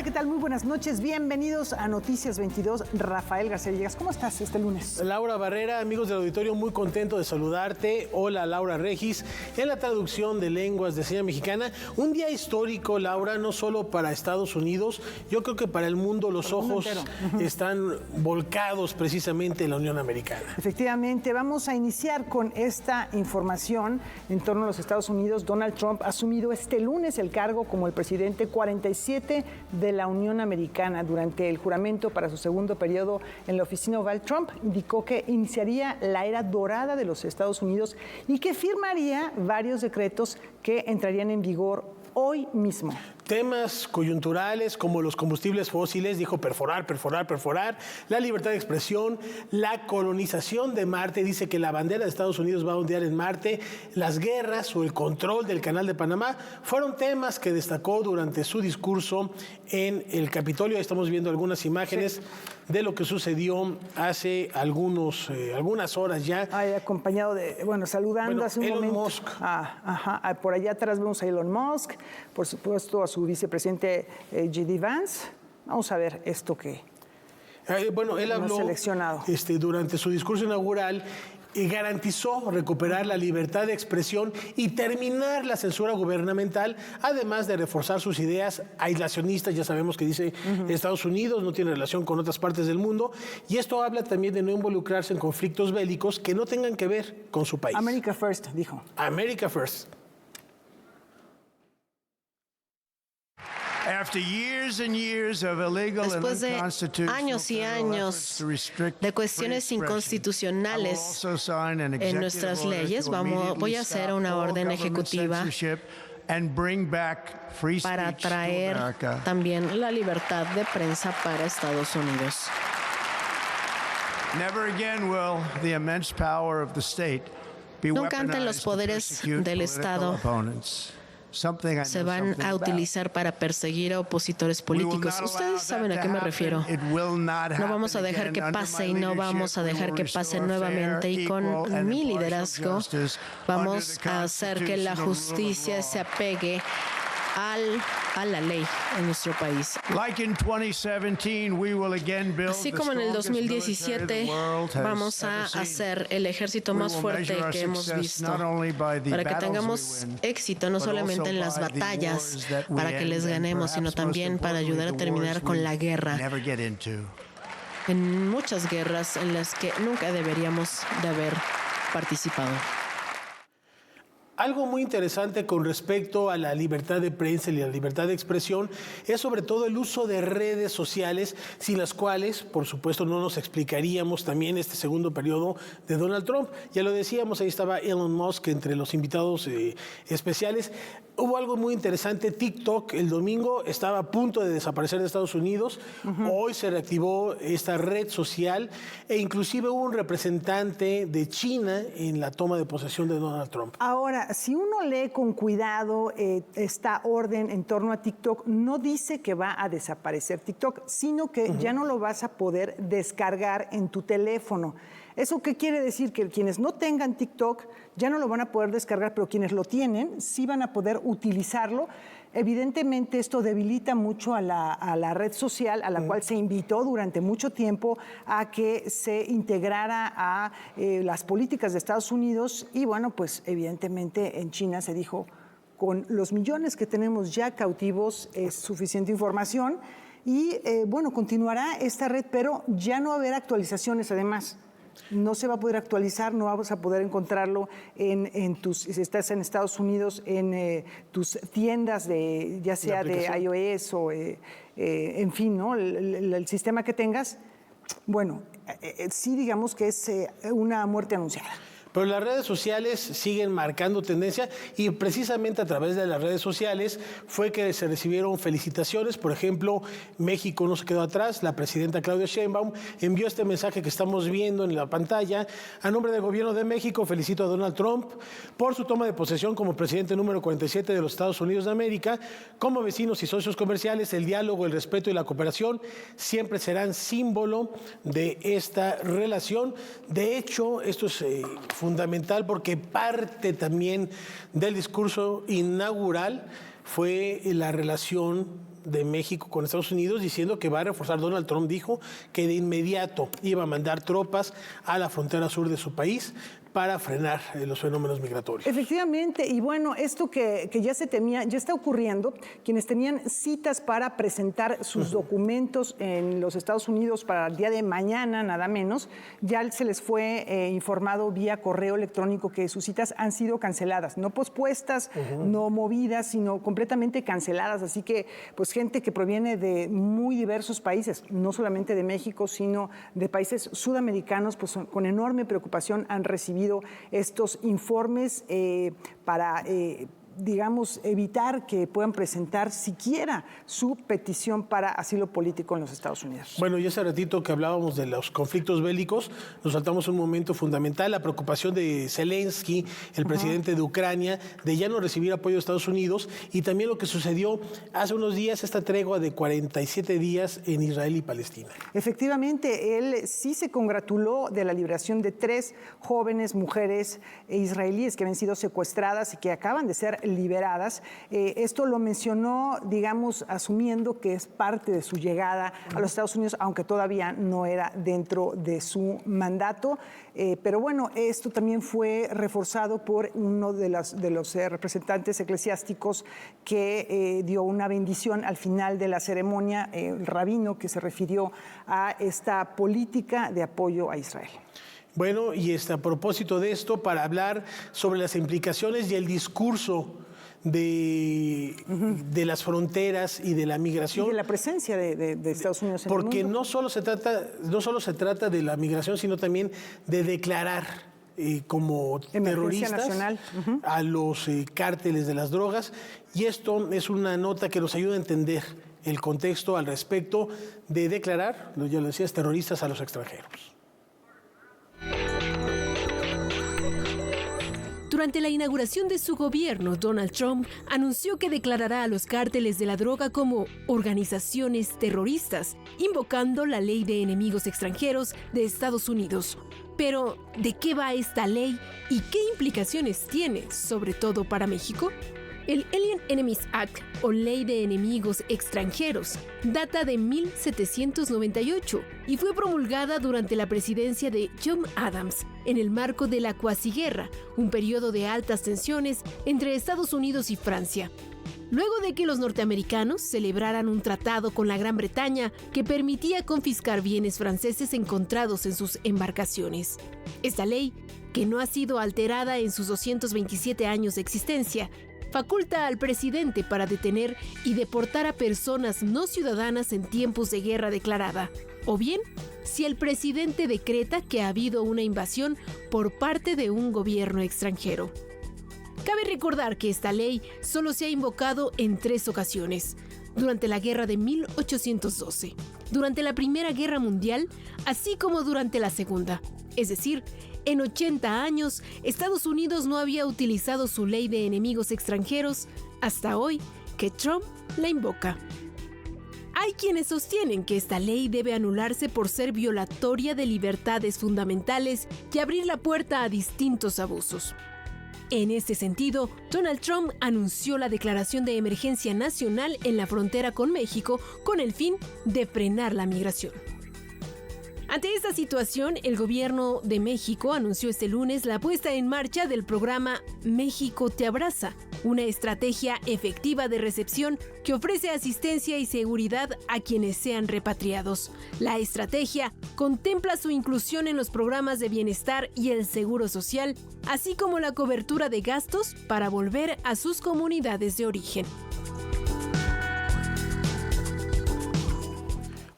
¿qué tal? Muy buenas noches. Bienvenidos a Noticias 22. Rafael García Villegas, ¿cómo estás este lunes? Laura Barrera, amigos del auditorio, muy contento de saludarte. Hola, Laura Regis. En la traducción de lenguas de señas mexicana, un día histórico, Laura, no solo para Estados Unidos, yo creo que para el mundo los ojos están volcados precisamente en la Unión Americana. Efectivamente, vamos a iniciar con esta información en torno a los Estados Unidos. Donald Trump ha asumido este lunes el cargo como el presidente 47 de la Unión Americana. Durante el juramento para su segundo periodo en la oficina oval, Trump indicó que iniciaría la era dorada de los Estados Unidos y que firmaría varios decretos que entrarían en vigor hoy mismo. Temas coyunturales como los combustibles fósiles, dijo perforar, la libertad de expresión, la colonización de Marte, dice que la bandera de Estados Unidos va a ondear en Marte, las guerras o el control del Canal de Panamá, fueron temas que destacó durante su discurso en el Capitolio. Ahí estamos viendo algunas imágenes de lo que sucedió hace algunas horas ya. Acompañado de, saludando hace un Elon momento. Musk. Por allá atrás vemos a Elon Musk, por supuesto a su vicepresidente J.D. Vance. Vamos a ver esto que él habló durante su discurso inaugural y garantizó recuperar la libertad de expresión y terminar la censura gubernamental, además de reforzar sus ideas aislacionistas. Ya sabemos que dice Estados Unidos no tiene relación con otras partes del mundo, y esto habla también de no involucrarse en conflictos bélicos que no tengan que ver con su país. America First, dijo. America First. Después de años y años de cuestiones inconstitucionales en nuestras leyes, voy a hacer una orden ejecutiva para traer también la libertad de prensa para Estados Unidos. Nunca antes los poderes del Estado se van a utilizar para perseguir a opositores políticos. Ustedes saben a qué me refiero. No vamos a dejar que pase y no vamos a dejar que pase nuevamente. Y con mi liderazgo vamos a hacer que la justicia se apegue a la ley en nuestro país. Así como en el 2017, vamos a hacer el ejército más fuerte que hemos visto para que tengamos éxito no solamente en las batallas, para que les ganemos, sino también para ayudar a terminar con la guerra. En muchas guerras en las que nunca deberíamos de haber participado. Algo muy interesante con respecto a la libertad de prensa y la libertad de expresión es sobre todo el uso de redes sociales, sin las cuales, por supuesto, no nos explicaríamos también este segundo periodo de Donald Trump. Ya lo decíamos, ahí estaba Elon Musk entre los invitados especiales. Hubo algo muy interesante, TikTok el domingo estaba a punto de desaparecer de Estados Unidos, hoy se reactivó esta red social e inclusive hubo un representante de China en la toma de posesión de Donald Trump. Ahora, si uno lee con cuidado esta orden en torno a TikTok, no dice que va a desaparecer TikTok, sino que ya no lo vas a poder descargar en tu teléfono. ¿Eso qué quiere decir? Que quienes no tengan TikTok ya no lo van a poder descargar, pero quienes lo tienen sí van a poder utilizarlo. Evidentemente esto debilita mucho a la red social, a la cual se invitó durante mucho tiempo a que se integrara a las políticas de Estados Unidos y pues evidentemente en China se dijo, con los millones que tenemos ya cautivos es suficiente información y continuará esta red, pero ya no va a haber actualizaciones además. No se va a poder actualizar, no vamos a poder encontrarlo si estás en Estados Unidos, en tus tiendas ya sea de iOS o en fin, ¿no? El sistema que tengas. Sí digamos que es una muerte anunciada. Pero las redes sociales siguen marcando tendencia y precisamente a través de las redes sociales fue que se recibieron felicitaciones. Por ejemplo, México no se quedó atrás. La presidenta Claudia Sheinbaum envió este mensaje que estamos viendo en la pantalla. A nombre del gobierno de México, felicito a Donald Trump por su toma de posesión como presidente número 47 de los Estados Unidos de América. Como vecinos y socios comerciales, el diálogo, el respeto y la cooperación siempre serán símbolo de esta relación. De hecho, esto es fundamental porque parte también del discurso inaugural fue la relación de México con Estados Unidos, diciendo que va a reforzar. Donald Trump dijo que de inmediato iba a mandar tropas a la frontera sur de su país para frenar los fenómenos migratorios. Efectivamente, y bueno, esto que ya se temía, ya está ocurriendo. Quienes tenían citas para presentar sus documentos en los Estados Unidos para el día de mañana, nada menos, ya se les fue informado vía correo electrónico que sus citas han sido canceladas, no pospuestas, no movidas, sino completamente canceladas. Así que, pues, gente que proviene de muy diversos países, no solamente de México, sino de países sudamericanos, pues con enorme preocupación han recibido estos informes para digamos, evitar que puedan presentar siquiera su petición para asilo político en los Estados Unidos. Bueno, y ese ratito que hablábamos de los conflictos bélicos, nos saltamos un momento fundamental, la preocupación de Zelensky, el presidente de Ucrania, de ya no recibir apoyo de Estados Unidos, y también lo que sucedió hace unos días, esta tregua de 47 días en Israel y Palestina. Efectivamente, él sí se congratuló de la liberación de 3 jóvenes mujeres israelíes que habían sido secuestradas y que acaban de ser liberadas. Esto lo mencionó, digamos, asumiendo que es parte de su llegada a los Estados Unidos, aunque todavía no era dentro de su mandato. Pero bueno, esto también fue reforzado por uno de los representantes eclesiásticos que dio una bendición al final de la ceremonia, el rabino que se refirió a esta política de apoyo a Israel. Bueno, y a propósito de esto, para hablar sobre las implicaciones y el discurso de las fronteras y de la migración. Y de la presencia de Estados Unidos en el mundo. Porque no solo se trata de la migración, sino también de declarar como terroristas a los cárteles de las drogas. Y esto es una nota que nos ayuda a entender el contexto al respecto de declarar, ya lo decías, terroristas a los extranjeros. Durante la inauguración de su gobierno, Donald Trump anunció que declarará a los cárteles de la droga como organizaciones terroristas, invocando la Ley de Enemigos Extranjeros de Estados Unidos. Pero, ¿de qué va esta ley y qué implicaciones tiene, sobre todo para México? El Alien Enemies Act, o Ley de Enemigos Extranjeros, data de 1798 y fue promulgada durante la presidencia de John Adams en el marco de la cuasiguerra, un periodo de altas tensiones entre Estados Unidos y Francia. Luego de que los norteamericanos celebraran un tratado con la Gran Bretaña que permitía confiscar bienes franceses encontrados en sus embarcaciones. Esta ley, que no ha sido alterada en sus 227 años de existencia, faculta al presidente para detener y deportar a personas no ciudadanas en tiempos de guerra declarada, o bien si el presidente decreta que ha habido una invasión por parte de un gobierno extranjero. Cabe recordar que esta ley solo se ha invocado en 3 ocasiones: durante la Guerra de 1812, durante la Primera Guerra Mundial, así como durante la Segunda. Es decir, en 80 años, Estados Unidos no había utilizado su ley de enemigos extranjeros hasta hoy que Trump la invoca. Hay quienes sostienen que esta ley debe anularse por ser violatoria de libertades fundamentales y abrir la puerta a distintos abusos. En este sentido, Donald Trump anunció la declaración de emergencia nacional en la frontera con México con el fin de frenar la migración. Ante esta situación, el gobierno de México anunció este lunes la puesta en marcha del programa México te abraza, una estrategia efectiva de recepción que ofrece asistencia y seguridad a quienes sean repatriados. La estrategia contempla su inclusión en los programas de bienestar y el seguro social, así como la cobertura de gastos para volver a sus comunidades de origen.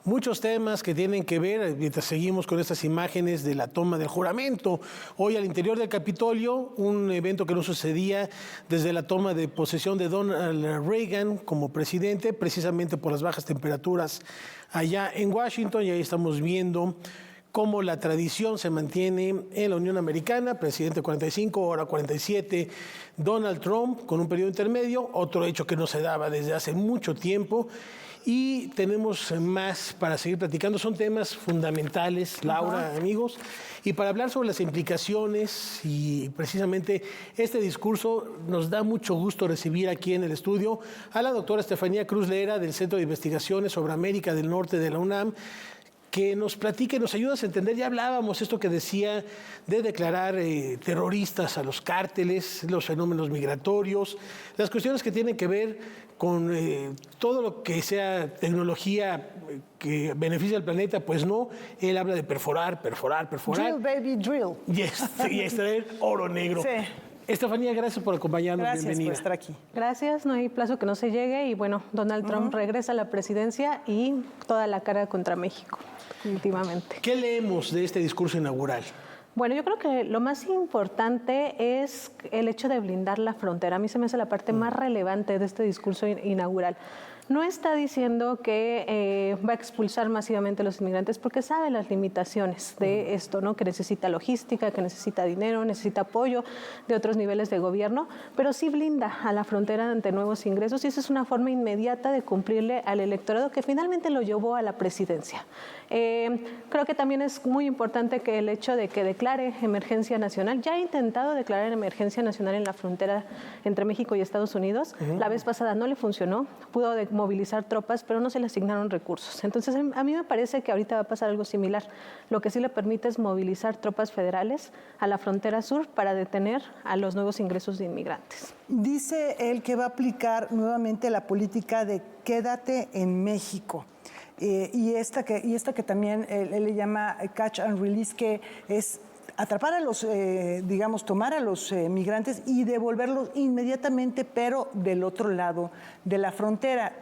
Muchos temas que tienen que ver, mientras seguimos con estas imágenes de la toma del juramento. Hoy al interior del Capitolio, un evento que no sucedía desde la toma de posesión de Donald Reagan como presidente, precisamente por las bajas temperaturas allá en Washington, y ahí estamos viendo cómo la tradición se mantiene en la Unión Americana, presidente 45, ahora 47, Donald Trump, con un periodo intermedio, otro hecho que no se daba desde hace mucho tiempo. Y tenemos más para seguir platicando. Son temas fundamentales, Laura, amigos. Y para hablar sobre las implicaciones y precisamente este discurso, nos da mucho gusto recibir aquí en el estudio a la doctora Estefanía Cruz Lera del Centro de Investigaciones sobre América del Norte de la UNAM, que nos platique, nos ayuda a entender. Ya hablábamos esto que decía de declarar terroristas a los cárteles, los fenómenos migratorios, las cuestiones que tienen que ver con todo lo que sea tecnología que beneficia al planeta, pues no. Él habla de perforar. Drill, baby, drill. Y extraer oro negro. Sí. Estefanía, gracias por acompañarnos. Gracias bienvenida. por estar aquí. Gracias, no hay plazo que no se llegue y bueno, Donald Trump regresa a la presidencia y toda la carga contra México, últimamente. ¿Qué leemos de este discurso inaugural? Bueno, yo creo que lo más importante es el hecho de blindar la frontera. A mí se me hace la parte más relevante de este discurso inaugural. No está diciendo que va a expulsar masivamente a los inmigrantes porque sabe las limitaciones de esto, ¿no? Que necesita logística, que necesita dinero, necesita apoyo de otros niveles de gobierno, pero sí blinda a la frontera ante nuevos ingresos y esa es una forma inmediata de cumplirle al electorado que finalmente lo llevó a la presidencia. Creo que también es muy importante que el hecho de que declare emergencia nacional, ya ha intentado declarar emergencia nacional en la frontera entre México y Estados Unidos, la vez pasada no le funcionó, pudo movilizar tropas, pero no se le asignaron recursos. Entonces, a mí me parece que ahorita va a pasar algo similar. Lo que sí le permite es movilizar tropas federales a la frontera sur para detener a los nuevos ingresos de inmigrantes. Dice él que va a aplicar nuevamente la política de quédate en México. Y esta que también él le llama catch and release, que es atrapar a los, tomar a los migrantes y devolverlos inmediatamente, pero del otro lado de la frontera.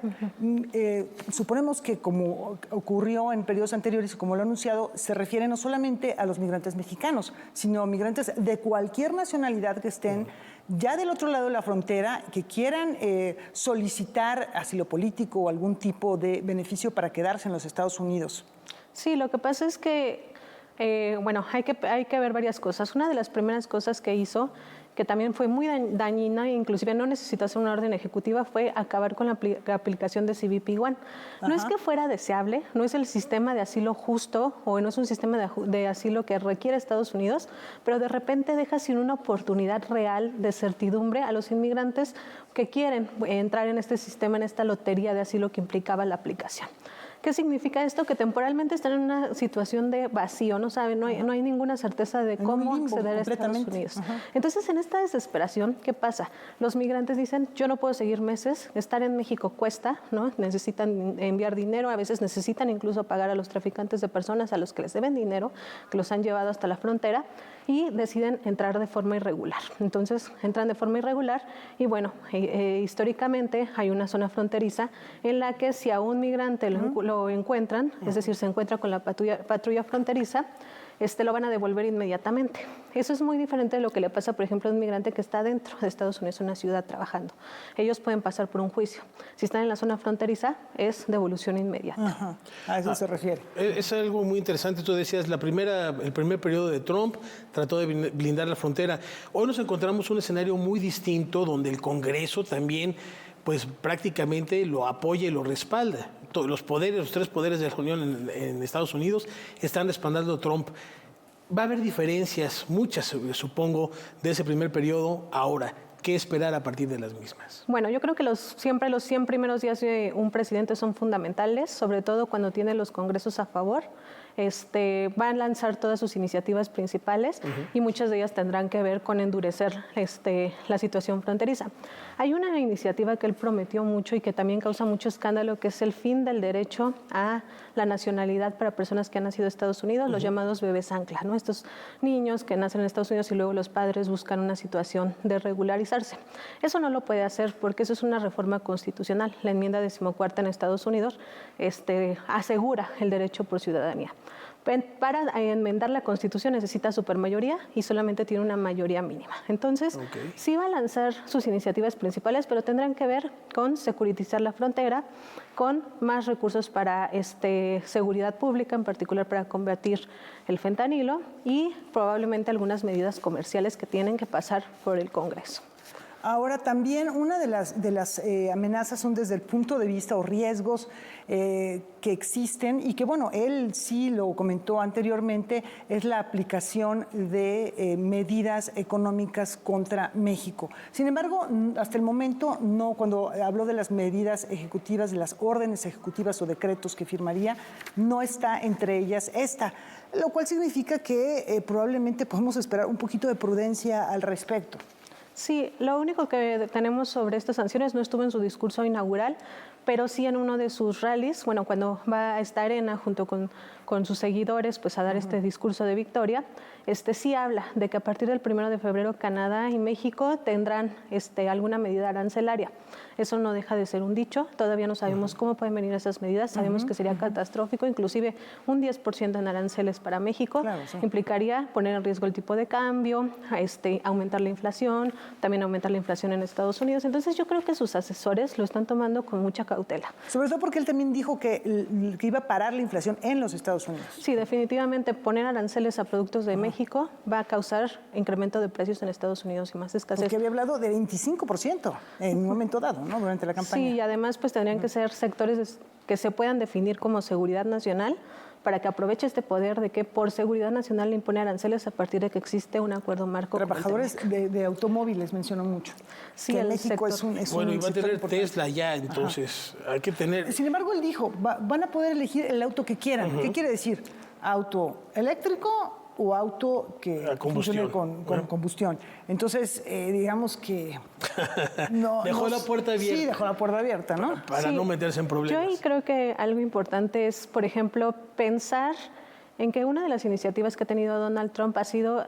Suponemos que, como ocurrió en periodos anteriores y como lo ha anunciado, se refiere no solamente a los migrantes mexicanos, sino a migrantes de cualquier nacionalidad que estén ya del otro lado de la frontera, que quieran solicitar asilo político o algún tipo de beneficio para quedarse en los Estados Unidos. Sí, lo que pasa es que hay que ver varias cosas. Una de las primeras cosas que hizo, que también fue muy dañina, inclusive no necesitó hacer una orden ejecutiva, fue acabar con la aplicación de CBP One. No es que fuera deseable, no es el sistema de asilo justo o no es un sistema de asilo que requiere Estados Unidos, pero de repente deja sin una oportunidad real de certidumbre a los inmigrantes que quieren entrar en este sistema, en esta lotería de asilo que implicaba la aplicación. ¿Qué significa esto? Que temporalmente están en una situación de vacío, no saben, no hay ninguna certeza de cómo acceder a Estados Unidos. Entonces, en esta desesperación, ¿qué pasa? Los migrantes dicen, yo no puedo seguir meses, estar en México cuesta, ¿no? Necesitan enviar dinero, a veces necesitan incluso pagar a los traficantes de personas a los que les deben dinero, que los han llevado hasta la frontera, y deciden entrar de forma irregular. Entonces, entran de forma irregular y bueno, históricamente hay una zona fronteriza en la que si a un migrante lo encuentran, es decir, se encuentra con la patrulla fronteriza, lo van a devolver inmediatamente. Eso es muy diferente de lo que le pasa, por ejemplo, a un migrante que está dentro de Estados Unidos, en una ciudad trabajando. Ellos pueden pasar por un juicio. Si están en la zona fronteriza, es devolución inmediata. Ajá. A eso se refiere. Es algo muy interesante. Tú decías, el primer periodo de Trump trató de blindar la frontera. Hoy nos encontramos un escenario muy distinto donde el Congreso también pues prácticamente lo apoya y lo respalda. Los tres poderes de la Unión en Estados Unidos están respaldando a Trump. Va a haber diferencias, muchas supongo, de ese primer periodo ahora. ¿Qué esperar a partir de las mismas? Bueno, yo creo que siempre los 100 primeros días de un presidente son fundamentales, sobre todo cuando tiene los congresos a favor. Van a lanzar todas sus iniciativas principales y muchas de ellas tendrán que ver con endurecer la situación fronteriza. Hay una iniciativa que él prometió mucho y que también causa mucho escándalo, que es el fin del derecho a la nacionalidad para personas que han nacido en Estados Unidos, los llamados bebés ancla, ¿no? Estos niños que nacen en Estados Unidos y luego los padres buscan una situación de regularizarse. Eso no lo puede hacer porque eso es una reforma constitucional. La enmienda 14ª en Estados Unidos asegura el derecho por ciudadanía. Para enmendar la Constitución necesita supermayoría y solamente tiene una mayoría mínima. Entonces, sí va a lanzar sus iniciativas principales, pero tendrán que ver con securitizar la frontera, con más recursos para seguridad pública, en particular para combatir el fentanilo, y probablemente algunas medidas comerciales que tienen que pasar por el Congreso. Ahora, también una de las amenazas son desde el punto de vista o riesgos que existen y que, bueno, él sí lo comentó anteriormente, es la aplicación de medidas económicas contra México. Sin embargo, hasta el momento, no, cuando habló de las medidas ejecutivas, de las órdenes ejecutivas o decretos que firmaría, no está entre ellas esta, lo cual significa que probablemente podemos esperar un poquito de prudencia al respecto. Sí, lo único que tenemos sobre estas sanciones no estuvo en su discurso inaugural, pero sí en uno de sus rallies, bueno, cuando va a esta arena junto con sus seguidores, pues a dar este discurso de victoria, sí habla de que a partir del 1 de febrero Canadá y México tendrán alguna medida arancelaria. Eso no deja de ser un dicho, todavía no sabemos cómo pueden venir esas medidas, sabemos que sería catastrófico, inclusive un 10% en aranceles para México, claro, sí, implicaría poner en riesgo el tipo de cambio, aumentar la inflación, también aumentar la inflación en Estados Unidos. Entonces yo creo que sus asesores lo están tomando con mucha cautela. Sobre todo porque él también dijo que iba a parar la inflación en los Estados Unidos. Sí, definitivamente poner aranceles a productos de México va a causar incremento de precios en Estados Unidos y más escasez. Porque había hablado de 25% en un momento dado, ¿no? Durante la campaña. Sí, y además pues tendrían que ser sectores que se puedan definir como seguridad nacional para que aproveche este poder de que por seguridad nacional le impone aranceles a partir de que existe un acuerdo marco. Trabajadores de automóviles mencionó mucho. Sí, que México es un bueno, y va a tener importante. Tesla ya, entonces hay que tener... Sin embargo, él dijo, van a poder elegir el auto que quieran. ¿Qué quiere decir? ¿Auto eléctrico o auto que funcione con combustión? Entonces, digamos que... dejó la puerta abierta. Sí, dejó la puerta abierta, ¿no? Para no meterse en problemas. Yo ahí creo que algo importante es, por ejemplo, pensar en que una de las iniciativas que ha tenido Donald Trump ha sido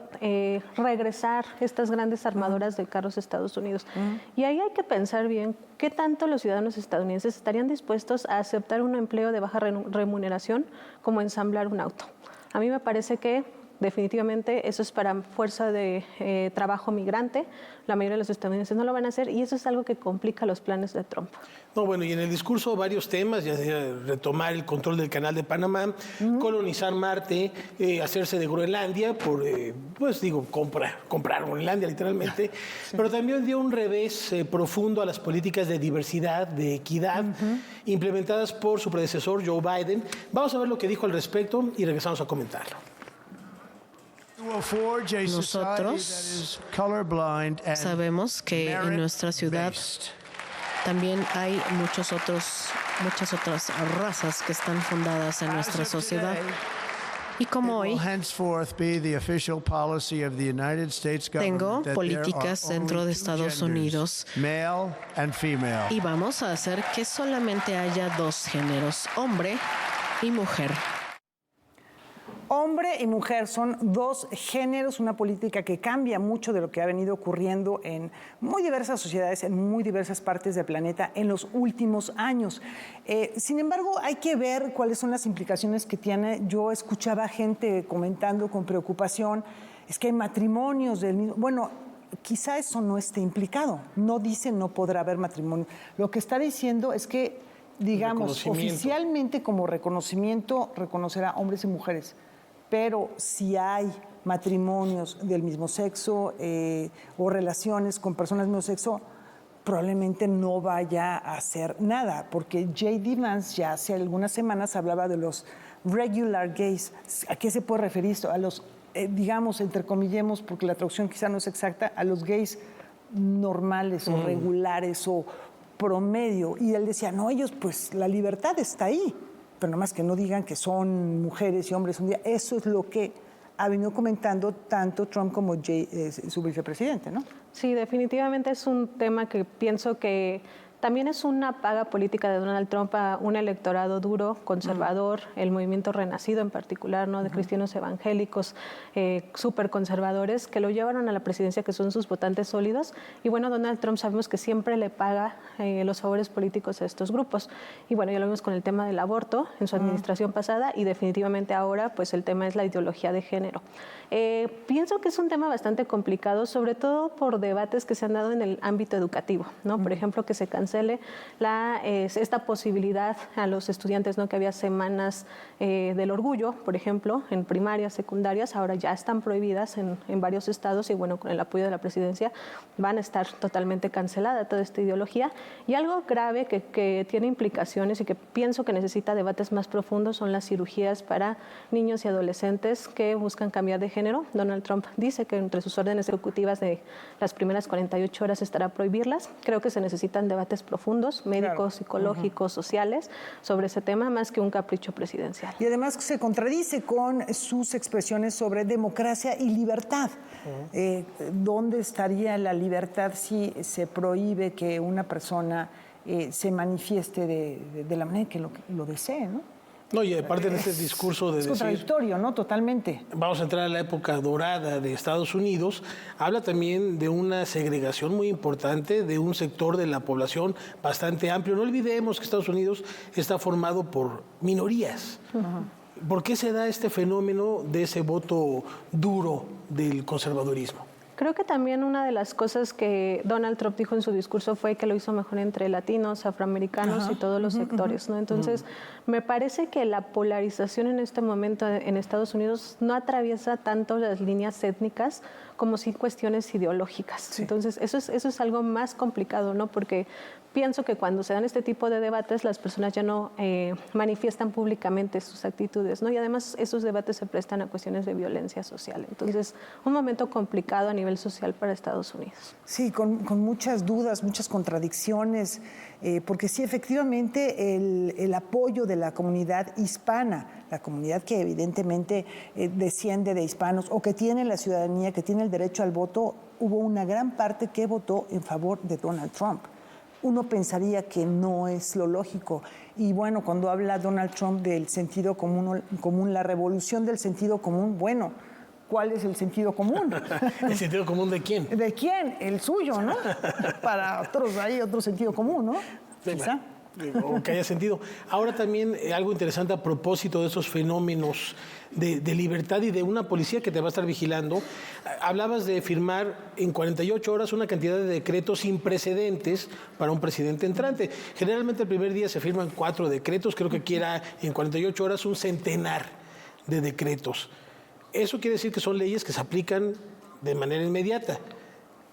regresar estas grandes armadoras de carros a Estados Unidos. Y ahí hay que pensar bien qué tanto los ciudadanos estadounidenses estarían dispuestos a aceptar un empleo de baja remuneración como ensamblar un auto. A mí me parece que definitivamente eso es para fuerza de trabajo migrante. La mayoría de los estadounidenses no lo van a hacer y eso es algo que complica los planes de Trump. No, bueno, y en el discurso varios temas, ya sea retomar el control del Canal de Panamá, colonizar Marte, hacerse de Groenlandia, comprar Groenlandia literalmente, sí, pero también dio un revés profundo a las políticas de diversidad, de equidad, implementadas por su predecesor Joe Biden. Vamos a ver lo que dijo al respecto y regresamos a comentarlo. Nosotros sabemos que en nuestra ciudad también hay muchas otras razas que están fundadas en nuestra sociedad. Y como hoy tengo políticas dentro de Estados Unidos y vamos a hacer que solamente haya dos géneros, hombre y mujer. Hombre y mujer son dos géneros, una política que cambia mucho de lo que ha venido ocurriendo en muy diversas sociedades, en muy diversas partes del planeta en los últimos años. Sin embargo, hay que ver cuáles son las implicaciones que tiene. Yo escuchaba gente comentando con preocupación, es que hay matrimonios del mismo... Bueno, quizá eso no esté implicado. No dice no podrá haber matrimonio. Lo que está diciendo es que, digamos, oficialmente como reconocimiento, reconocerá hombres y mujeres. Pero si hay matrimonios del mismo sexo o relaciones con personas del mismo sexo, probablemente no vaya a hacer nada, porque J.D. Vance ya hace algunas semanas hablaba de los regular gays. ¿A qué se puede referir esto? A los, digamos, entrecomillemos, porque la traducción quizá no es exacta, a los gays normales o regulares o promedio. Y él decía, no, ellos, pues la libertad está ahí. Pero nomás que no digan que son mujeres y hombres un día. Eso es lo que ha venido comentando tanto Trump como su vicepresidente, ¿no? Sí, definitivamente es un tema que pienso que también es una paga política de Donald Trump a un electorado duro, conservador, el movimiento renacido en particular, ¿no? De cristianos evangélicos, súper conservadores, que lo llevaron a la presidencia, que son sus votantes sólidos. Y bueno, Donald Trump sabemos que siempre le paga los favores políticos a estos grupos. Y bueno, ya lo vimos con el tema del aborto en su administración pasada, y definitivamente ahora pues el tema es la ideología de género. Pienso que es un tema bastante complicado, sobre todo por debates que se han dado en el ámbito educativo, ¿no? Por ejemplo, que se cancele esta posibilidad a los estudiantes, ¿no? Que había semanas del orgullo, por ejemplo, en primarias, secundarias, ahora ya están prohibidas en varios estados, y bueno, con el apoyo de la presidencia van a estar totalmente cancelada toda esta ideología. Y algo grave que tiene implicaciones y que pienso que necesita debates más profundos son las cirugías para niños y adolescentes que buscan cambiar de género. Donald Trump dice que entre sus órdenes ejecutivas de las primeras 48 horas estará prohibirlas. Creo que se necesitan debates profundos, médicos, psicológicos, sociales, sobre ese tema, más que un capricho presidencial. Y además se contradice con sus expresiones sobre democracia y libertad. ¿Dónde estaría la libertad si se prohíbe que una persona se manifieste de la manera que lo desee, ¿no? No, y aparte de este discurso de decir... Es contradictorio, ¿no? Totalmente. Vamos a entrar a la época dorada de Estados Unidos. Habla también de una segregación muy importante de un sector de la población bastante amplio. No olvidemos que Estados Unidos está formado por minorías. ¿Por qué se da este fenómeno de ese voto duro del conservadurismo? Creo que también una de las cosas que Donald Trump dijo en su discurso fue que lo hizo mejor entre latinos, afroamericanos y todos los sectores, ¿no? Entonces, me parece que la polarización en este momento en Estados Unidos no atraviesa tanto las líneas étnicas como sí cuestiones ideológicas. Sí. Entonces, eso es algo más complicado, ¿no? Porque pienso que cuando se dan este tipo de debates, las personas ya no manifiestan públicamente sus actitudes, ¿no? Y además esos debates se prestan a cuestiones de violencia social. Entonces, un momento complicado a nivel social para Estados Unidos. Sí, con muchas dudas, muchas contradicciones, porque sí, efectivamente, el apoyo de la comunidad hispana, la comunidad que evidentemente desciende de hispanos o que tiene la ciudadanía, que tiene el derecho al voto, hubo una gran parte que votó en favor de Donald Trump. Uno pensaría que no es lo lógico. Y bueno, cuando habla Donald Trump del sentido común, la revolución del sentido común, bueno, ¿cuál es el sentido común? ¿El sentido común de quién? ¿De quién? El suyo, ¿no? Para otros hay otro sentido común, ¿no? Quizá. O que haya sentido. Ahora también algo interesante a propósito de esos fenómenos de libertad y de una policía que te va a estar vigilando. Hablabas de firmar en 48 horas una cantidad de decretos sin precedentes para un presidente entrante. Generalmente el primer día se firman 4 decretos, creo que quiera en 48 horas un centenar de decretos. Eso quiere decir que son leyes que se aplican de manera inmediata.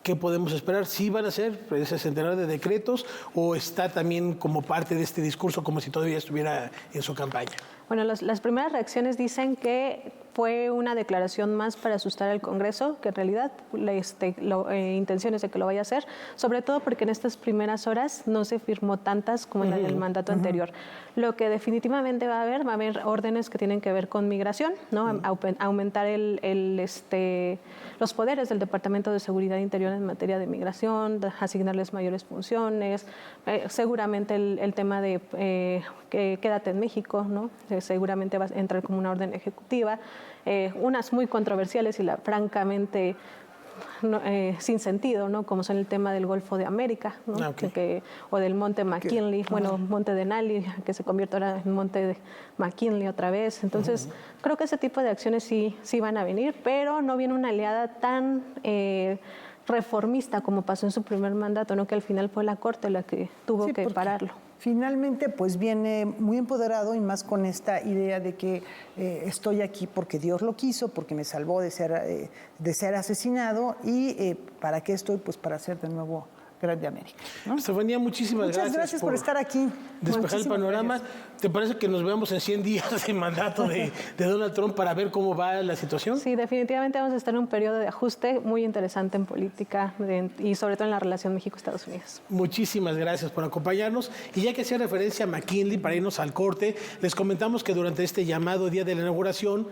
¿Qué podemos esperar? ¿Sí van a ser ese centenar de decretos o está también como parte de este discurso como si todavía estuviera en su campaña? Bueno, las primeras reacciones dicen que fue una declaración más para asustar al Congreso, que en realidad intenciones de que lo vaya a hacer, sobre todo porque en estas primeras horas no se firmó tantas como en el mandato anterior. Lo que definitivamente va a haber órdenes que tienen que ver con migración, ¿no? Aumentar los poderes del Departamento de Seguridad Interior en materia de migración, asignarles mayores funciones, seguramente el tema de quédate en México, ¿no? Seguramente va a entrar como una orden ejecutiva, unas muy controversiales y francamente sin sentido, ¿no? Como son el tema del Golfo de América, ¿no? O del Monte McKinley, Monte Denali, que se convierte ahora en Monte de McKinley otra vez. Entonces, creo que ese tipo de acciones sí van a venir, pero no viene una aliada tan reformista como pasó en su primer mandato, ¿no? Que al final fue la Corte la que tuvo que pararlo. Finalmente, pues viene muy empoderado y más con esta idea de que estoy aquí porque Dios lo quiso, porque me salvó de ser asesinado y ¿para qué estoy? Pues para ser de nuevo grande América, ¿no? Estefanía, muchas gracias por estar aquí. Despejar el panorama. Gracias. ¿Te parece que nos veamos en 100 días de mandato de Donald Trump para ver cómo va la situación? Sí, definitivamente vamos a estar en un periodo de ajuste muy interesante en política y sobre todo en la relación México-Estados Unidos. Muchísimas gracias por acompañarnos. Y ya que hacía referencia a McKinley, para irnos al corte, les comentamos que durante este llamado día de la inauguración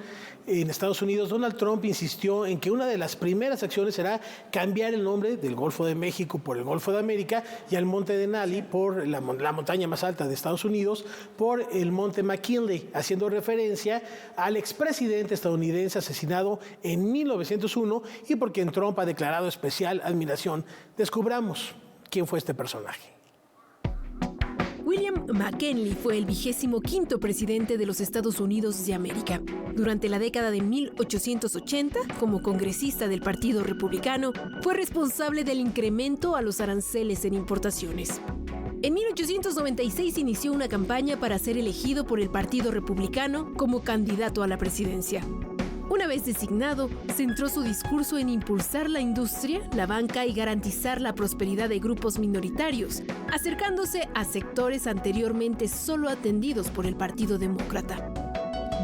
en Estados Unidos, Donald Trump insistió en que una de las primeras acciones será cambiar el nombre del Golfo de México por el Golfo Golfo de América, y al Monte Denali, por la montaña más alta de Estados Unidos, por el Monte McKinley, haciendo referencia al expresidente estadounidense asesinado en 1901 y por quien Trump ha declarado especial admiración. Descubramos quién fue este personaje. William McKinley fue el 25º presidente de los Estados Unidos de América. Durante la década de 1880, como congresista del Partido Republicano, fue responsable del incremento a los aranceles en importaciones. En 1896 inició una campaña para ser elegido por el Partido Republicano como candidato a la presidencia. Una vez designado, centró su discurso en impulsar la industria, la banca y garantizar la prosperidad de grupos minoritarios, acercándose a sectores anteriormente solo atendidos por el Partido Demócrata.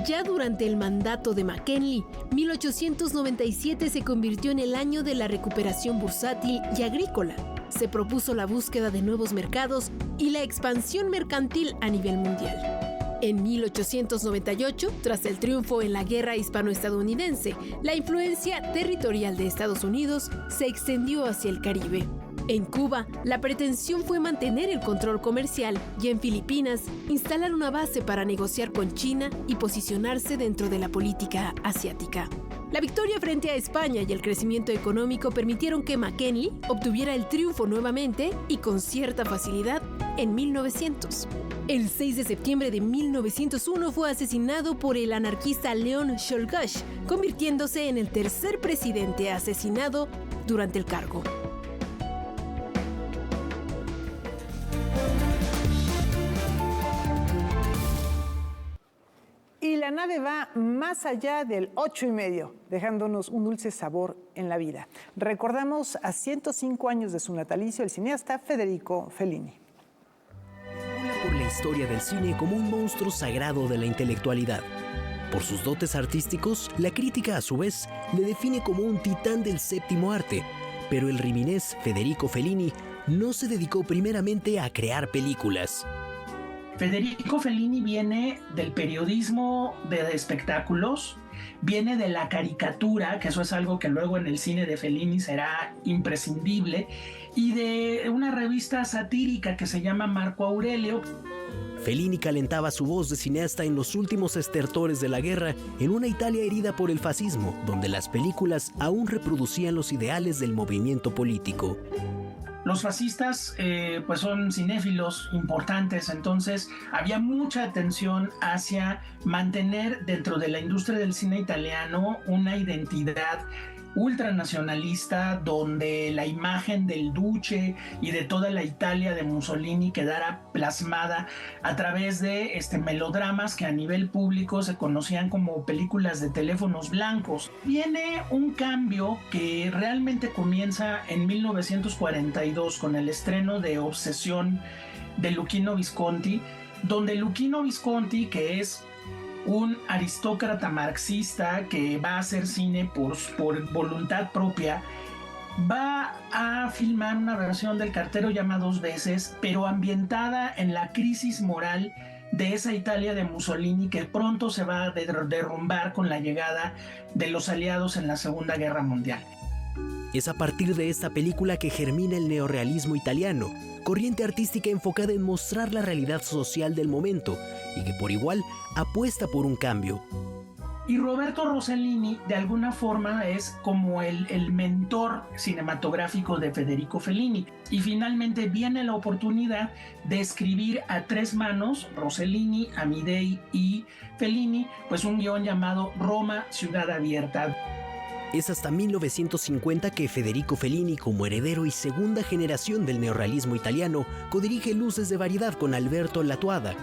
Ya durante el mandato de McKinley, 1897 se convirtió en el año de la recuperación bursátil y agrícola. Se propuso la búsqueda de nuevos mercados y la expansión mercantil a nivel mundial. En 1898, tras el triunfo en la Guerra Hispano-Estadounidense, la influencia territorial de Estados Unidos se extendió hacia el Caribe. En Cuba, la pretensión fue mantener el control comercial y en Filipinas, instalar una base para negociar con China y posicionarse dentro de la política asiática. La victoria frente a España y el crecimiento económico permitieron que McKinley obtuviera el triunfo nuevamente y con cierta facilidad en 1900. El 6 de septiembre de 1901 fue asesinado por el anarquista Leon Czolgosz, convirtiéndose en el tercer presidente asesinado durante el cargo. Y la nave va más allá del 8,5, dejándonos un dulce sabor en la vida. Recordamos a 105 años de su natalicio el cineasta Federico Fellini. Por la historia del cine como un monstruo sagrado de la intelectualidad. Por sus dotes artísticos, la crítica a su vez le define como un titán del séptimo arte. Pero el riminés Federico Fellini no se dedicó primeramente a crear películas. Federico Fellini viene del periodismo de espectáculos, viene de la caricatura, que eso es algo que luego en el cine de Fellini será imprescindible, y de una revista satírica que se llama Marco Aurelio. Fellini calentaba su voz de cineasta en los últimos estertores de la guerra, en una Italia herida por el fascismo, donde las películas aún reproducían los ideales del movimiento político. Los fascistas pues son cinéfilos importantes, entonces había mucha atención hacia mantener dentro de la industria del cine italiano una identidad ultranacionalista, donde la imagen del Duce y de toda la Italia de Mussolini quedara plasmada a través de melodramas que a nivel público se conocían como películas de teléfonos blancos. Viene un cambio que realmente comienza en 1942 con el estreno de Obsesión de Luchino Visconti, donde Luchino Visconti, que es un aristócrata marxista que va a hacer cine por voluntad propia, va a filmar una versión del Cartero llama dos veces, pero ambientada en la crisis moral de esa Italia de Mussolini que pronto se va a derrumbar con la llegada de los aliados en la Segunda Guerra Mundial. Es a partir de esta película que germina el neorrealismo italiano, corriente artística enfocada en mostrar la realidad social del momento y que por igual apuesta por un cambio. Y Roberto Rossellini de alguna forma es como el mentor cinematográfico de Federico Fellini. Y finalmente viene la oportunidad de escribir a tres manos, Rossellini, Amidei y Fellini, pues un guión llamado Roma, Ciudad Abierta. Es hasta 1950 que Federico Fellini, como heredero y segunda generación del neorrealismo italiano, codirige Luces de Variedad con Alberto Lattuada.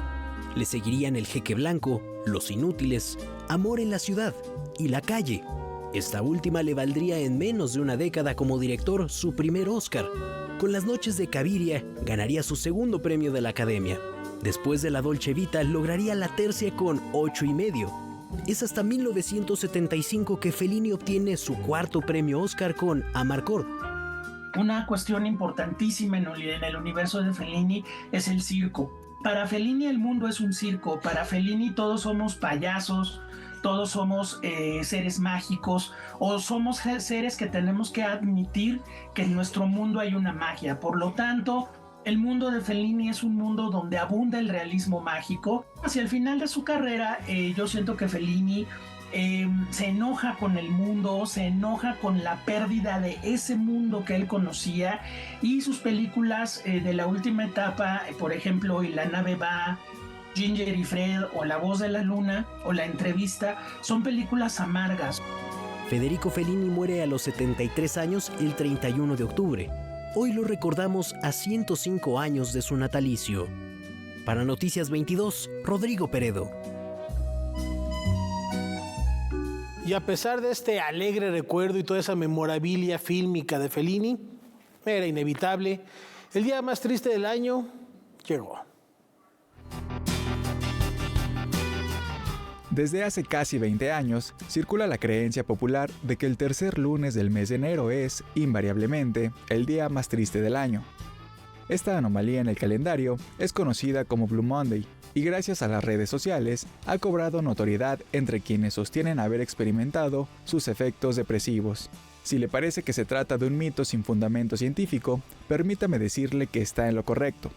Le seguirían El Jeque Blanco, Los Inútiles, Amor en la Ciudad y La Calle. Esta última le valdría en menos de una década como director su primer Oscar. Con Las Noches de Caviria ganaría su segundo premio de la Academia. Después de La Dolce Vita lograría la tercia con 8,5. Es hasta 1975 que Fellini obtiene su cuarto premio Oscar con Amarcord. Una cuestión importantísima en el universo de Fellini es el circo. Para Fellini el mundo es un circo, para Fellini todos somos payasos, todos somos seres mágicos o somos seres que tenemos que admitir que en nuestro mundo hay una magia. Por lo tanto, el mundo de Fellini es un mundo donde abunda el realismo mágico. Hacia el final de su carrera, yo siento que Fellini se enoja con el mundo, se enoja con la pérdida de ese mundo que él conocía, y sus películas de la última etapa, por ejemplo, Y la nave va, Ginger y Fred, o La voz de la luna, o La entrevista, son películas amargas. Federico Fellini muere a los 73 años el 31 de octubre. Hoy lo recordamos a 105 años de su natalicio. Para Noticias 22, Rodrigo Peredo. Y a pesar de este alegre recuerdo y toda esa memorabilia fílmica de Fellini, era inevitable. El día más triste del año llegó. Desde hace casi 20 años, circula la creencia popular de que el tercer lunes del mes de enero es, invariablemente, el día más triste del año. Esta anomalía en el calendario es conocida como Blue Monday, y gracias a las redes sociales ha cobrado notoriedad entre quienes sostienen haber experimentado sus efectos depresivos. Si le parece que se trata de un mito sin fundamento científico, permítame decirle que está en lo correcto.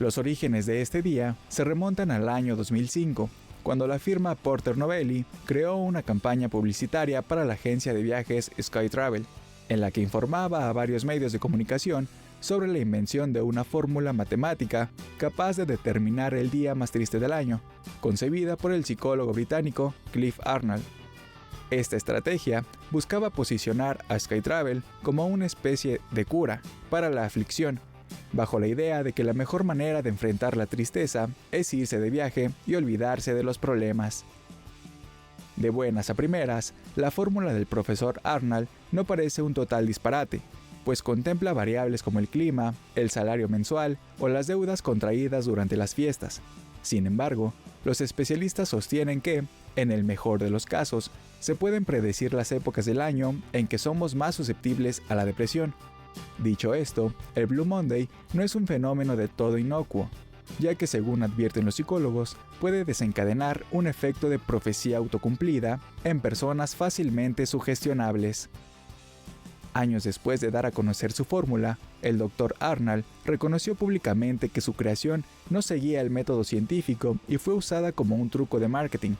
Los orígenes de este día se remontan al año 2005, cuando la firma Porter Novelli creó una campaña publicitaria para la agencia de viajes SkyTravel, en la que informaba a varios medios de comunicación sobre la invención de una fórmula matemática capaz de determinar el día más triste del año, concebida por el psicólogo británico Cliff Arnold. Esta estrategia buscaba posicionar a SkyTravel como una especie de cura para la aflicción, bajo la idea de que la mejor manera de enfrentar la tristeza es irse de viaje y olvidarse de los problemas. De buenas a primeras, la fórmula del profesor Arnold no parece un total disparate, pues contempla variables como el clima, el salario mensual o las deudas contraídas durante las fiestas. Sin embargo, los especialistas sostienen que, en el mejor de los casos, se pueden predecir las épocas del año en que somos más susceptibles a la depresión. Dicho esto, el Blue Monday no es un fenómeno de todo inocuo, ya que según advierten los psicólogos, puede desencadenar un efecto de profecía autocumplida en personas fácilmente sugestionables. Años después de dar a conocer su fórmula, el Dr. Arnold reconoció públicamente que su creación no seguía el método científico y fue usada como un truco de marketing.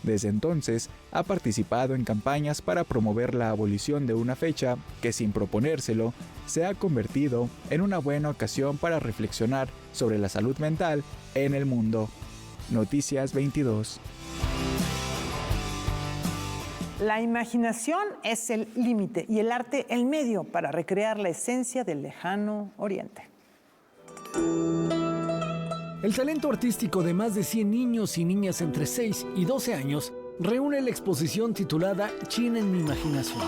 Desde entonces, ha participado en campañas para promover la abolición de una fecha que, sin proponérselo, se ha convertido en una buena ocasión para reflexionar sobre la salud mental en el mundo. Noticias 22. La imaginación es el límite y el arte el medio para recrear la esencia del lejano oriente. El talento artístico de más de 100 niños y niñas entre 6 y 12 años reúne la exposición titulada China en mi imaginación.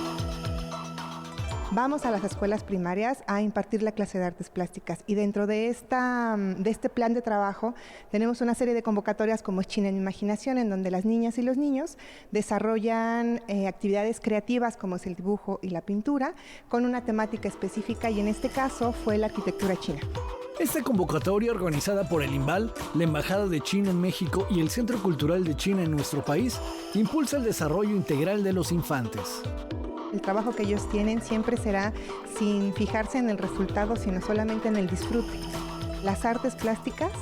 Vamos a las escuelas primarias a impartir la clase de artes plásticas y dentro de este plan de trabajo tenemos una serie de convocatorias como China en mi imaginación, en donde las niñas y los niños desarrollan actividades creativas como es el dibujo y la pintura con una temática específica, y en este caso fue la arquitectura china. Esta convocatoria, organizada por el INVAL, la Embajada de China en México y el Centro Cultural de China en nuestro país, impulsa el desarrollo integral de los infantes. El trabajo que ellos tienen siempre será sin fijarse en el resultado, sino solamente en el disfrute. Las artes plásticas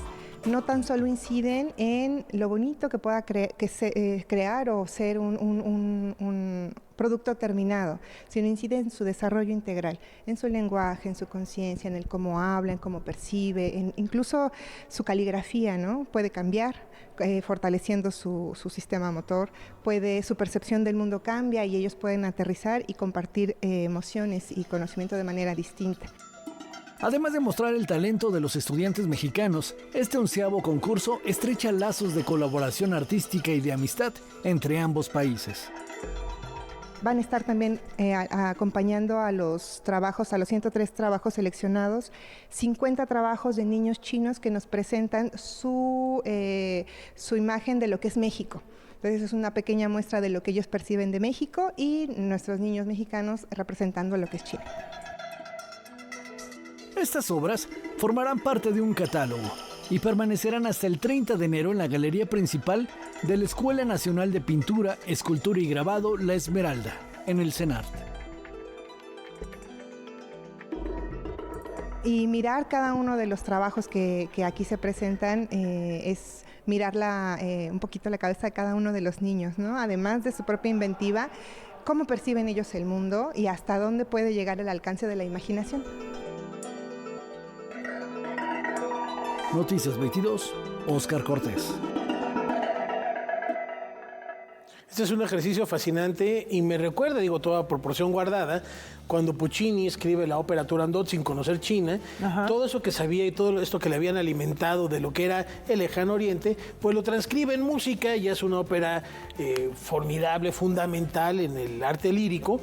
no tan solo inciden en lo bonito que pueda crear o ser un producto terminado, sino incide en su desarrollo integral, en su lenguaje, en su conciencia, en el cómo habla, en cómo percibe, incluso su caligrafía, ¿no? Puede cambiar, fortaleciendo su sistema motor, su percepción del mundo cambia y ellos pueden aterrizar y compartir emociones y conocimiento de manera distinta. Además de mostrar el talento de los estudiantes mexicanos, este 11º concurso estrecha lazos de colaboración artística y de amistad entre ambos países. Van a estar también acompañando a los 103 trabajos seleccionados, 50 trabajos de niños chinos que nos presentan su imagen de lo que es México. Entonces es una pequeña muestra de lo que ellos perciben de México y nuestros niños mexicanos representando lo que es China. Estas obras formarán parte de un catálogo y permanecerán hasta el 30 de enero en la galería principal de la Escuela Nacional de Pintura, Escultura y Grabado La Esmeralda, en el CENART. Y mirar cada uno de los trabajos que aquí se presentan es mirar un poquito la cabeza de cada uno de los niños, ¿no? Además de su propia inventiva, cómo perciben ellos el mundo y hasta dónde puede llegar el alcance de la imaginación. Noticias 22, Óscar Cortés. Este es un ejercicio fascinante y me recuerda, toda proporción guardada, cuando Puccini escribe la ópera Turandot sin conocer China. Ajá. Todo eso que sabía y todo esto que le habían alimentado de lo que era el Lejano Oriente, pues lo transcribe en música y es una ópera formidable, fundamental en el arte lírico,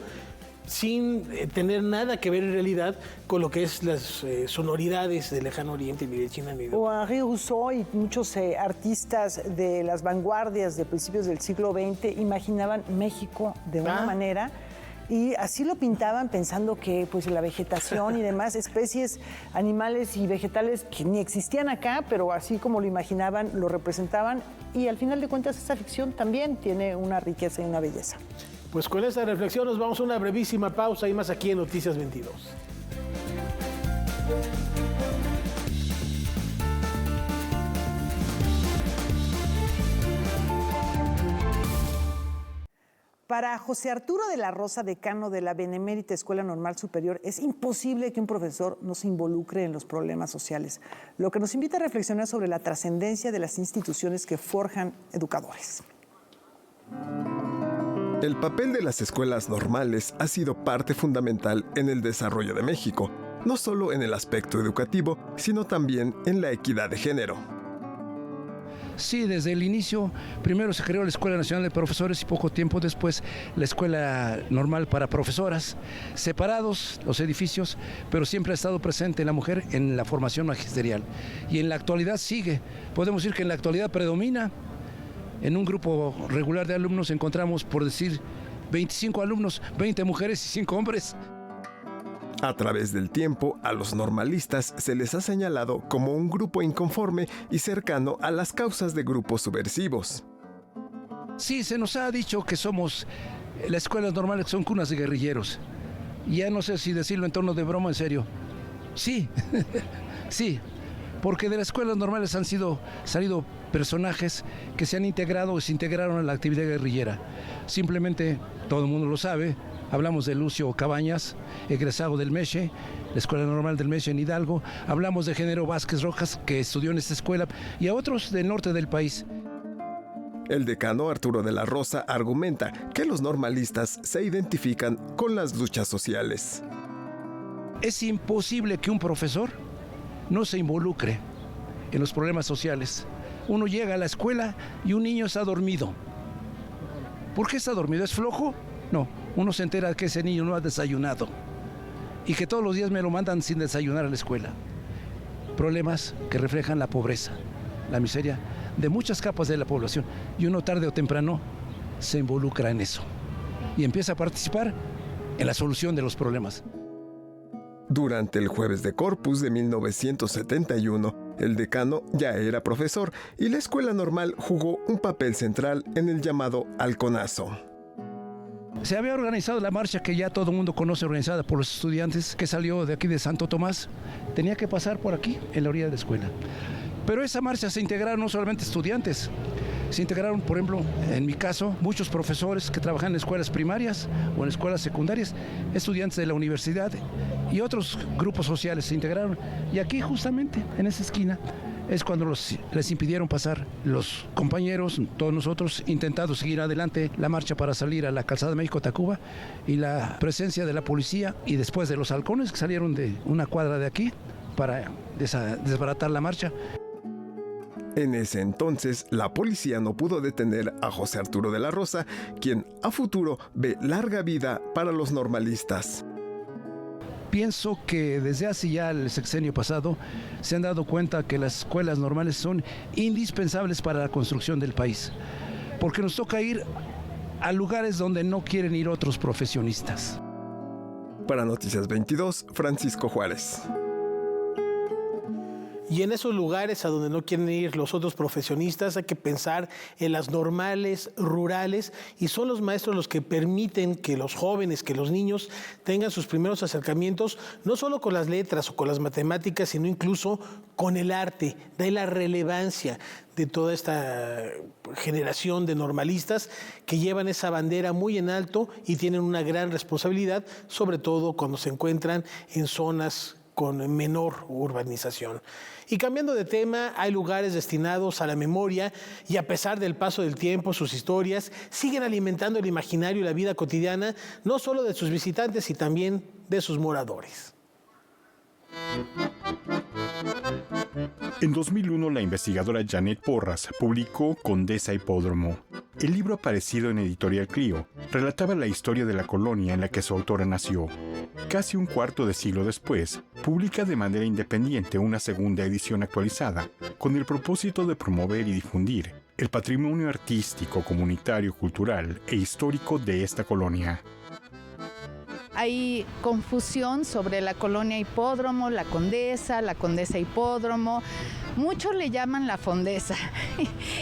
sin tener nada que ver en realidad con lo que es las sonoridades del Lejano Oriente, ni de China ni de... O Henri Rousseau y muchos artistas de las vanguardias de principios del siglo XX imaginaban México de una manera y así lo pintaban pensando que pues la vegetación y demás especies animales y vegetales que ni existían acá, pero así como lo imaginaban, lo representaban y al final de cuentas esta ficción también tiene una riqueza y una belleza. Pues con esta reflexión nos vamos a una brevísima pausa y más aquí en Noticias 22. Para José Arturo de la Rosa, decano de la Benemérita Escuela Normal Superior, es imposible que un profesor no se involucre en los problemas sociales, lo que nos invita a reflexionar sobre la trascendencia de las instituciones que forjan educadores. El papel de las escuelas normales ha sido parte fundamental en el desarrollo de México, no solo en el aspecto educativo, sino también en la equidad de género. Sí, desde el inicio, primero se creó la Escuela Nacional de Profesores y poco tiempo después la Escuela Normal para Profesoras, separados los edificios, pero siempre ha estado presente la mujer en la formación magisterial. Y en la actualidad sigue, podemos decir que en la actualidad predomina. En un grupo regular de alumnos encontramos, por decir, 25 alumnos, 20 mujeres y 5 hombres. A través del tiempo, a los normalistas se les ha señalado como un grupo inconforme y cercano a las causas de grupos subversivos. Sí, se nos ha dicho que somos, las escuelas normales son cunas de guerrilleros. Ya no sé si decirlo en tono de broma o en serio. Sí, sí, porque de las escuelas normales han salido personajes que se han integrado o se integraron a la actividad guerrillera. Simplemente, todo el mundo lo sabe, hablamos de Lucio Cabañas, egresado del MESHE, la Escuela Normal del MESHE en Hidalgo, hablamos de Genaro Vázquez Rojas, que estudió en esta escuela, y a otros del norte del país. El decano Arturo de la Rosa argumenta que los normalistas se identifican con las luchas sociales. Es imposible que un profesor no se involucre en los problemas sociales. Uno llega a la escuela y un niño está dormido. ¿Por qué está dormido? ¿Es flojo? No, uno se entera que ese niño no ha desayunado y que todos los días me lo mandan sin desayunar a la escuela. Problemas que reflejan la pobreza, la miseria de muchas capas de la población, y uno tarde o temprano se involucra en eso y empieza a participar en la solución de los problemas. Durante el Jueves de Corpus de 1971, el decano ya era profesor y la escuela normal jugó un papel central en el llamado halconazo. Se había organizado la marcha que ya todo el mundo conoce, organizada por los estudiantes, que salió de aquí de Santo Tomás. Tenía que pasar por aquí, en la orilla de la escuela. Pero esa marcha se integraron no solamente estudiantes, se integraron, por ejemplo, en mi caso, muchos profesores que trabajan en escuelas primarias o en escuelas secundarias, estudiantes de la universidad y otros grupos sociales se integraron. Y aquí justamente, en esa esquina, es cuando les impidieron pasar los compañeros, todos nosotros, intentando seguir adelante la marcha para salir a la calzada de México-Tacuba, y la presencia de la policía y después de los halcones que salieron de una cuadra de aquí para desbaratar la marcha. En ese entonces, la policía no pudo detener a José Arturo de la Rosa, quien a futuro ve larga vida para los normalistas. Pienso que desde hace ya el sexenio pasado se han dado cuenta que las escuelas normales son indispensables para la construcción del país, porque nos toca ir a lugares donde no quieren ir otros profesionistas. Para Noticias 22, Francisco Juárez. Y en esos lugares a donde no quieren ir los otros profesionistas hay que pensar en las normales rurales, y son los maestros los que permiten que los jóvenes, que los niños tengan sus primeros acercamientos, no solo con las letras o con las matemáticas, sino incluso con el arte. De ahí la relevancia de toda esta generación de normalistas que llevan esa bandera muy en alto y tienen una gran responsabilidad, sobre todo cuando se encuentran en zonas con menor urbanización. Y cambiando de tema, hay lugares destinados a la memoria y a pesar del paso del tiempo, sus historias siguen alimentando el imaginario y la vida cotidiana, no solo de sus visitantes, y también de sus moradores. En 2001, la investigadora Janet Porras publicó Condesa Hipódromo. El libro, aparecido en Editorial Clio, relataba la historia de la colonia en la que su autora nació. Casi un cuarto de siglo después, publica de manera independiente una segunda edición actualizada, con el propósito de promover y difundir el patrimonio artístico, comunitario, cultural e histórico de esta colonia. Hay confusión sobre la colonia Hipódromo, la Condesa Hipódromo. Muchos le llaman la Fondesa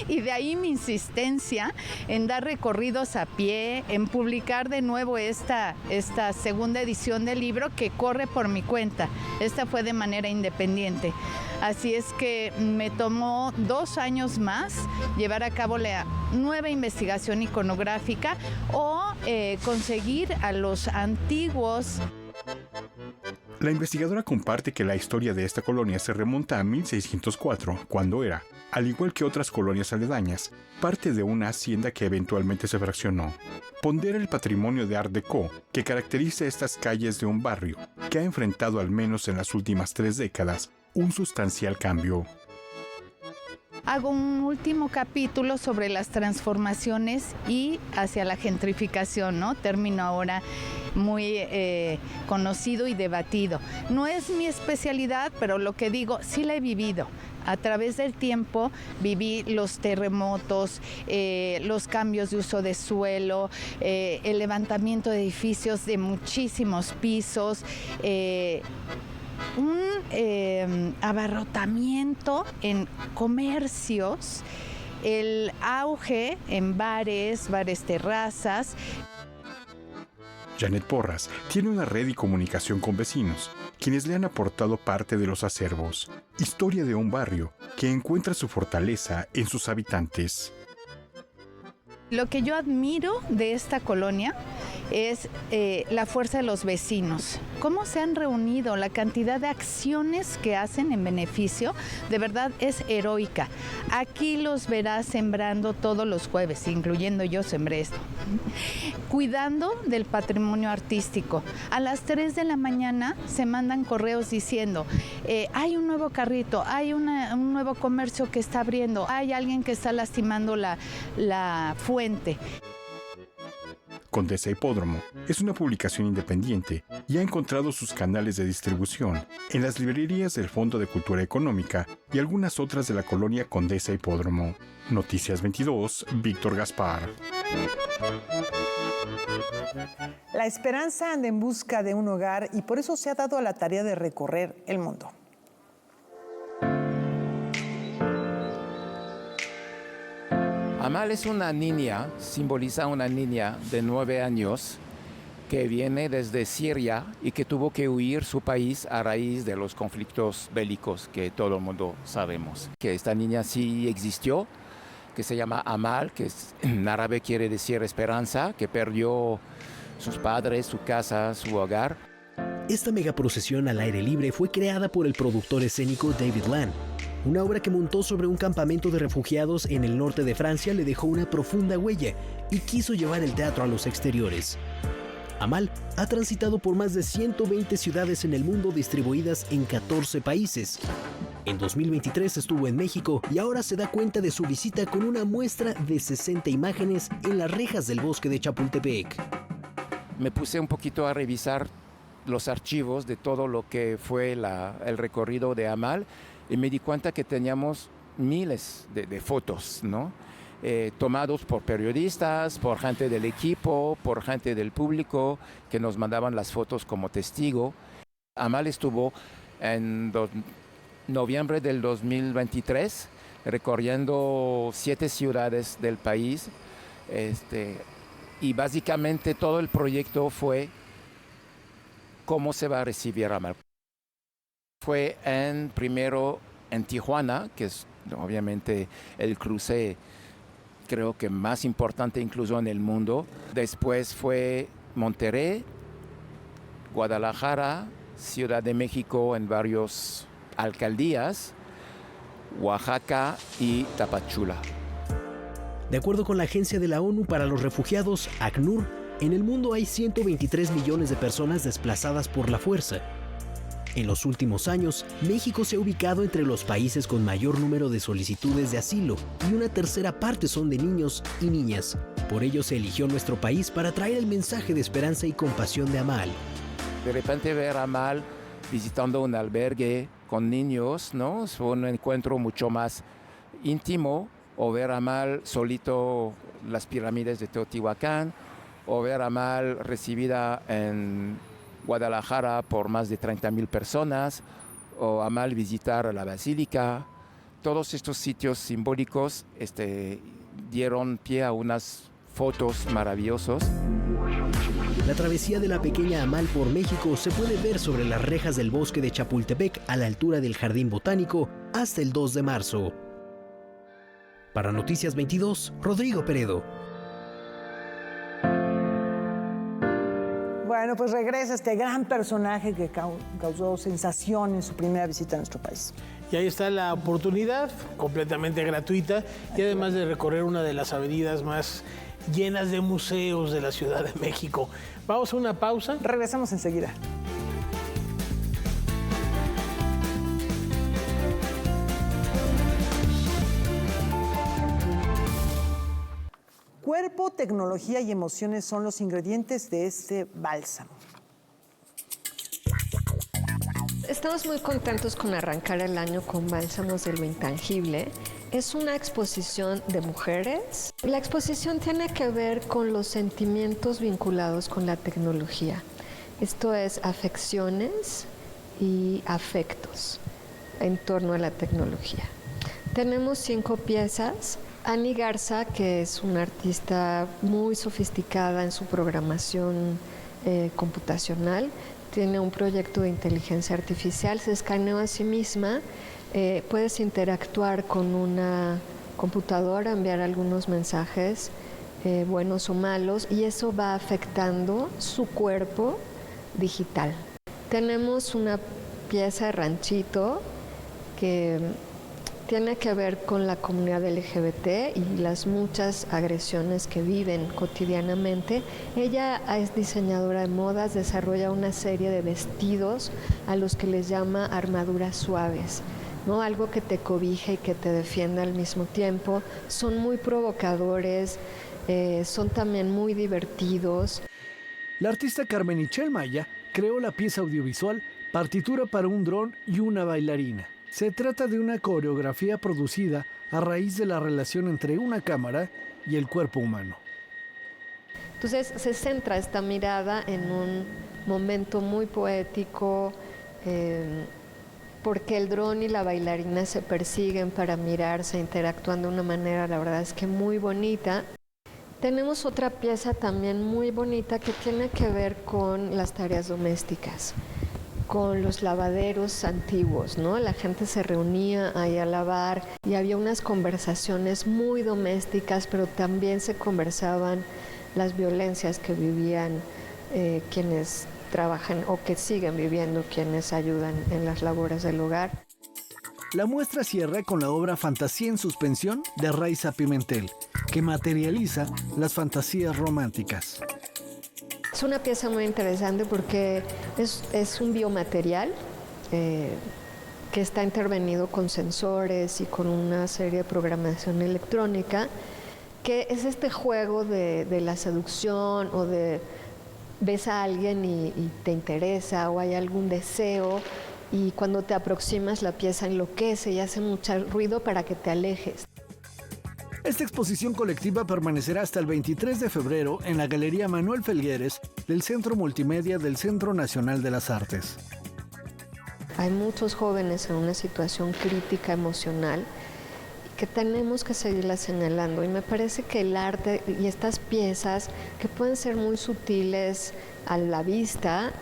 y de ahí mi insistencia en dar recorridos a pie, en publicar de nuevo esta segunda edición del libro que corre por mi cuenta. Esta fue de manera independiente. Así es que me tomó 2 años más llevar a cabo la nueva investigación iconográfica o conseguir a los antiguos. La investigadora comparte que la historia de esta colonia se remonta a 1604, cuando era, al igual que otras colonias aledañas, parte de una hacienda que eventualmente se fraccionó. Pondera el patrimonio de Art Deco que caracteriza estas calles de un barrio que ha enfrentado, al menos en las últimas 3 décadas, un sustancial cambio. Hago un último capítulo sobre las transformaciones y hacia la gentrificación, ¿no? Término ahora muy conocido y debatido. No es mi especialidad, pero lo que digo, sí la he vivido. A través del tiempo viví los terremotos, los cambios de uso de suelo, el levantamiento de edificios de muchísimos pisos, un abarrotamiento en comercios, el auge en bares terrazas. Janet Porras tiene una red y comunicación con vecinos, quienes le han aportado parte de los acervos. Historia de un barrio que encuentra su fortaleza en sus habitantes. Lo que yo admiro de esta colonia es la fuerza de los vecinos. Cómo se han reunido, la cantidad de acciones que hacen en beneficio, de verdad es heroica. Aquí los verás sembrando todos los jueves, incluyendo yo sembré esto. Cuidando del patrimonio artístico. A las 3 de la mañana se mandan correos diciendo, hay un nuevo carrito, hay un nuevo comercio que está abriendo, hay alguien que está lastimando la fuente. Condesa Hipódromo es una publicación independiente y ha encontrado sus canales de distribución en las librerías del Fondo de Cultura Económica y algunas otras de la colonia Condesa Hipódromo. Noticias 22, Víctor Gaspar. La esperanza anda en busca de un hogar y por eso se ha dado a la tarea de recorrer el mundo. Amal es una niña, simboliza una niña de 9 años que viene desde Siria y que tuvo que huir su país a raíz de los conflictos bélicos que todo el mundo sabemos. Que esta niña sí existió, que se llama Amal, que en árabe quiere decir esperanza, que perdió sus padres, su casa, su hogar. Esta megaprocesión al aire libre fue creada por el productor escénico David Land. Una obra que montó sobre un campamento de refugiados en el norte de Francia le dejó una profunda huella y quiso llevar el teatro a los exteriores. Amal ha transitado por más de 120 ciudades en el mundo distribuidas en 14 países. En 2023 estuvo en México y ahora se da cuenta de su visita con una muestra de 60 imágenes en las rejas del bosque de Chapultepec. Me puse un poquito a revisar los archivos de todo lo que fue el recorrido de Amal y me di cuenta que teníamos miles de fotos, ¿no? Tomados por periodistas, por gente del equipo, por gente del público que nos mandaban las fotos como testigo. Amal estuvo en noviembre del 2023, recorriendo 7 ciudades del país. Y básicamente todo el proyecto fue cómo se va a recibir Amal. Fue primero en Tijuana, que es obviamente el cruce creo que más importante incluso en el mundo. Después fue Monterrey, Guadalajara, Ciudad de México en varias alcaldías, Oaxaca y Tapachula. De acuerdo con la Agencia de la ONU para los Refugiados, ACNUR, en el mundo hay 123 millones de personas desplazadas por la fuerza. En los últimos años, México se ha ubicado entre los países con mayor número de solicitudes de asilo y una tercera parte son de niños y niñas. Por ello se eligió nuestro país para traer el mensaje de esperanza y compasión de Amal. De repente ver a Amal visitando un albergue con niños, ¿no? Es un encuentro mucho más íntimo, o ver a Amal solito las pirámides de Teotihuacán, o ver a Amal recibida en Guadalajara por más de 30,000 personas, o Amal visitar la Basílica. Todos estos sitios simbólicos dieron pie a unas fotos maravillosas. La travesía de la pequeña Amal por México se puede ver sobre las rejas del bosque de Chapultepec a la altura del Jardín Botánico hasta el 2 de marzo. Para Noticias 22, Rodrigo Peredo. Bueno, pues regresa este gran personaje que causó sensación en su primera visita a nuestro país. Y ahí está la oportunidad, completamente gratuita, y además de recorrer una de las avenidas más llenas de museos de la Ciudad de México. Vamos a una pausa. Regresamos enseguida. Cuerpo, tecnología y emociones son los ingredientes de este bálsamo. Estamos muy contentos con arrancar el año con Bálsamos de lo Intangible. Es una exposición de mujeres. La exposición tiene que ver con los sentimientos vinculados con la tecnología. Esto es afecciones y afectos en torno a la tecnología. Tenemos 5 piezas. Ani Garza, que es una artista muy sofisticada en su programación computacional, tiene un proyecto de inteligencia artificial, se escaneó a sí misma, puedes interactuar con una computadora, enviar algunos mensajes buenos o malos, y eso va afectando su cuerpo digital. Tenemos una pieza de Ranchito que tiene que ver con la comunidad LGBT y las muchas agresiones que viven cotidianamente. Ella es diseñadora de modas, desarrolla una serie de vestidos a los que les llama armaduras suaves, ¿no? Algo que te cobije y que te defienda al mismo tiempo. Son muy provocadores, son también muy divertidos. La artista Carmen Michelle Maya creó la pieza audiovisual Partitura para un dron y una bailarina. Se trata de una coreografía producida a raíz de la relación entre una cámara y el cuerpo humano. Entonces se centra esta mirada en un momento muy poético, porque el dron y la bailarina se persiguen para mirarse, interactúan de una manera, la verdad es que muy bonita. Tenemos otra pieza también muy bonita que tiene que ver con las tareas domésticas, con los lavaderos antiguos, ¿no? La gente se reunía ahí a lavar y había unas conversaciones muy domésticas, pero también se conversaban las violencias que vivían quienes trabajan o que siguen viviendo quienes ayudan en las labores del hogar. La muestra cierra con la obra Fantasía en suspensión de Raiza Pimentel, que materializa las fantasías románticas. Es una pieza muy interesante porque es un biomaterial que está intervenido con sensores y con una serie de programación electrónica, que es este juego de la seducción o de ves a alguien y te interesa o hay algún deseo y cuando te aproximas la pieza enloquece y hace mucho ruido para que te alejes. Esta exposición colectiva permanecerá hasta el 23 de febrero en la Galería Manuel Felgueres del Centro Multimedia del Centro Nacional de las Artes. Hay muchos jóvenes en una situación crítica emocional que tenemos que seguirla señalando, y me parece que el arte y estas piezas que pueden ser muy sutiles a la vista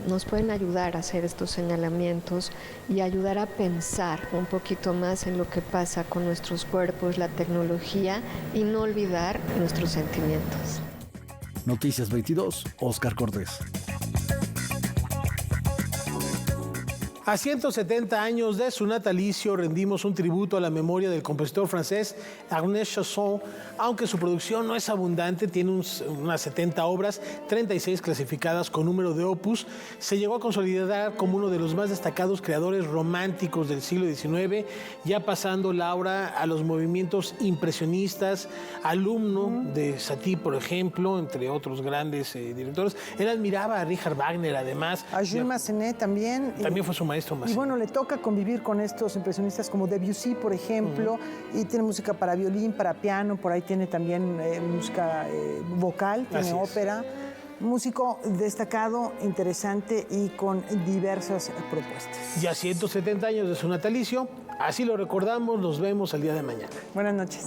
nos pueden ayudar a hacer estos señalamientos y ayudar a pensar un poquito más en lo que pasa con nuestros cuerpos, la tecnología, y no olvidar nuestros sentimientos. Noticias 22, Óscar Cortés. A 170 años de su natalicio rendimos un tributo a la memoria del compositor francés Ernest Chausson. Aunque su producción no es abundante, tiene unas 70 obras, 36 clasificadas con número de opus. Se llegó a consolidar como uno de los más destacados creadores románticos del siglo XIX, ya pasando Laura a los movimientos impresionistas, alumno de Satie, por ejemplo, entre otros grandes directores. Él admiraba a Richard Wagner, además. A Jules Massenet también. También fue su maestro. Y bueno, le toca convivir con estos impresionistas como Debussy, por ejemplo, y tiene música para violín, para piano, por ahí tiene también música vocal, tiene ópera. Músico destacado, interesante y con diversas propuestas. Ya 170 años de su natalicio, así lo recordamos, nos vemos el día de mañana. Buenas noches.